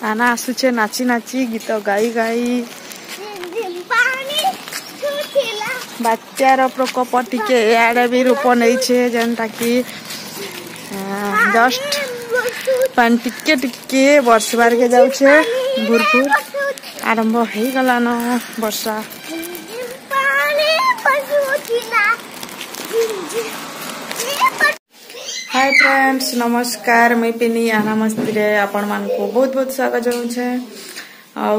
आना आसुचे नाची नाची गीत गाई गाई बात्यार प्रकोप टिके इे भी रूप नहीं जेनटा कि जस्ट पानी टिके टिके बरसबार के जाऊे भूरभूर आरंभ हो गलान वर्षा। हाय फ्रेंड्स नमस्कार मैं पिनी आना मस्ती रे आपण मान को बहुत बहुत स्वागत जाऊे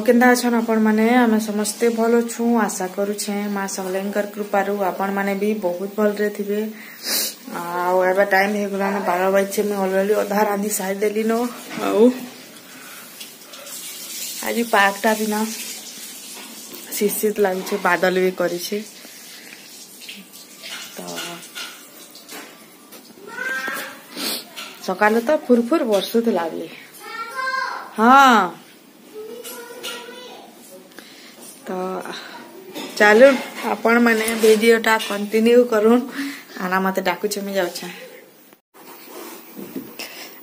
केन्दा अछन आपण माने आमे समस्ते भलो छु आशा करू छे मां समलेंकर कृपारू आपण माने भी बहुत भल रे थिबे। आ एबा टाइम हे गुलान 12 बजे मैं ऑलरेडी आधा रांधी साइड देली नो आउ आज पार्कटा भी ना शीशित लागी छे बादल भी करी छे तो सकाल तो फुरफुर बरसुत लागली। हाँ तो चलो आपण माने वीडियोटा कंटिन्यू करूँ आना मत डाकुचे मैं जाऊे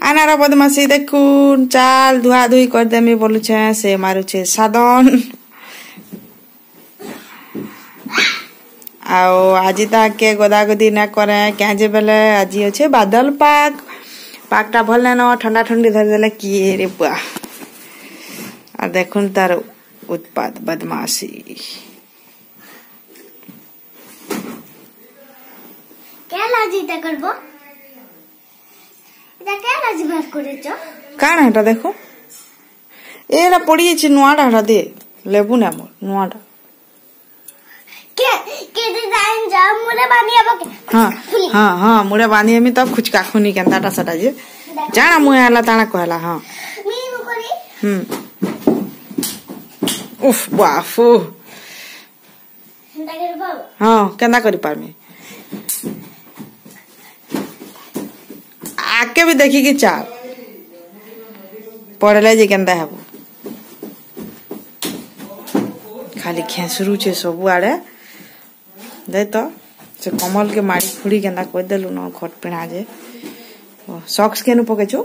आनार बदमाशी देखून चाल धुआ धुई कर देमी बोलुछे से मारुछे साधन आओ आज ताके गोदा गोदी ना करे क्या बेले आज अच्छे बादल पाकटा भल न ठंडा ठंडी धर देले किए रे बुआ आ देखुन तार उत्पात बदमाशी क्या लाजीटा करबो এটা क्या लाजी बात करेछो काना हेटा देखो एरा पड़ी छि नुआडा दे लेबु ना मोर नुआडा के डिजाइन जा मुरे बानी अब हां हां हां मुरे बानी एमी तो खुचका खुनी केनदाटा सटा जे जाना मुए आला ताना कहला हां मीनु करी उफ बाफू हेंदा कर बाबू हां केंदा करी पारमी आके भी देखी कि चाल पड़ले जे केंदा हेबो खाली खेसरू छे सब आड़े दे तो से कमल के माड़ी फुड़ी केंदा कह देलु न खट पिना जे सॉक्स केनु पकेछु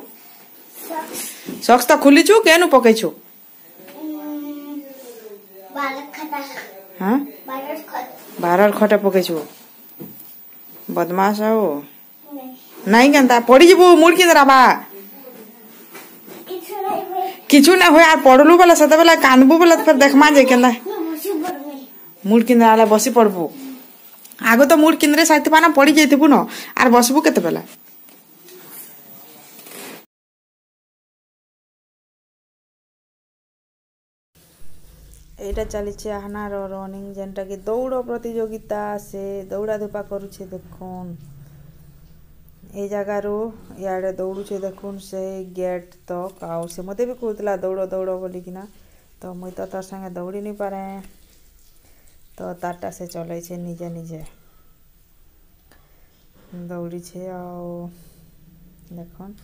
सॉक्स तो खुली छु केनु पकेछु बालक खटा हां बारर खटा पकेछु बदमाश आओ नहीं केंदा पड़ी जीबू मुड़ के दराबा किछु ना होय आ पड़लु बेला सते बेला कानबू बेला फिर देखमा जे केंदा मुड़ के आला बसी पड़बू आगो तो मुड़ किंद्रे साथी पाना पड़ी जाइथिबु न आर बसबू केते बेला एटा चली छे आहानार रनिंग जेनटा कि दौड़ प्रतियोगिता से दौड़ा धूपा करूछे देखुन ए जगार इे दौड़ू देखुन से गेट तक आउ से मते भी कहला दौड़ दौड़ बोलिकिना तो मुई तो तार संगे दौड़ी नहीं पारे तो तारटा से चले छे निजे निजे दौड़ी छे आउ देखुन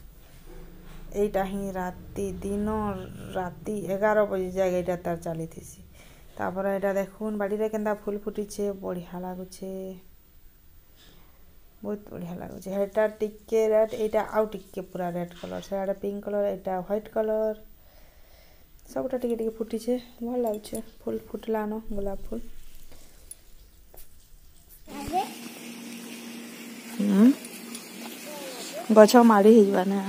एटा ही राती दिन राती 11 बजे जाए एटा तार चली थी तापर एटा देखुन बाड़ी रे केंदा फूल फुटी छे बढ़िया लागुछे बहुत बढ़िया लगुचे हेटा टिके रेड एटा आउ टिके पूरा रेड कलर से एटा पिंक कलर एटा व्हाइट कलर सबटा टिके टिके फुटी छे भल लागुचे फूल फुटला न गोलाप फूल गछ माड़ी हिजबा ना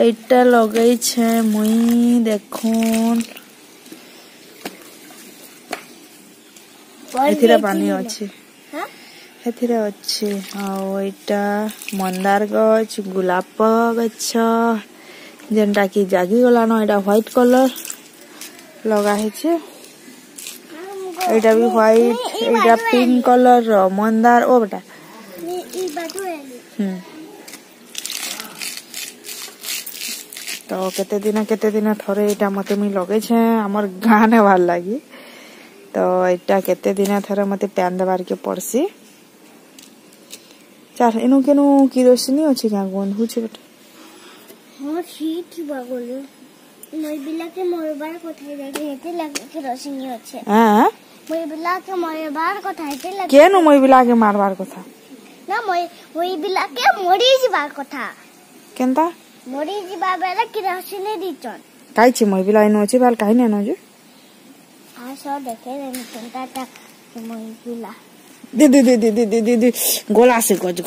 एटा लगई छे मुई देखुन एथिरा पानी अच्छे एथिरा अच्छे आउ एटा मंदार गछ गुलाब गछ जेनटा कि जागी गला न एटा व्हाइट कलर लगा है छे एटा भी व्हाइट एटा पिंक कलर मंदार ओ बेटा तो केते दिन थरे एटा मते मी लगे छे हमर गां ने भाल लागी तो एटा केते दिन थरे मते प्यान देबार के पड़सी चार इनु केनु की रोशनी अछि का गंधु छे बेटा हां ठीक बागोले মই बिला के मरबार कोथाय जाके हेते लागे के रोशनी अछि हां মই बिला के मरबार कोथाय हेते लागे केनु মই बिला के मारबार कोथा ना মই बिला के मरी जबार कोथा केनता मरी जीवा बेले किरोसिन दिचन काई छी মই बिला इनो छी बाल काई नेनो जे आसो देखे रे मिटनटा ता মই बिला दे गोला से गज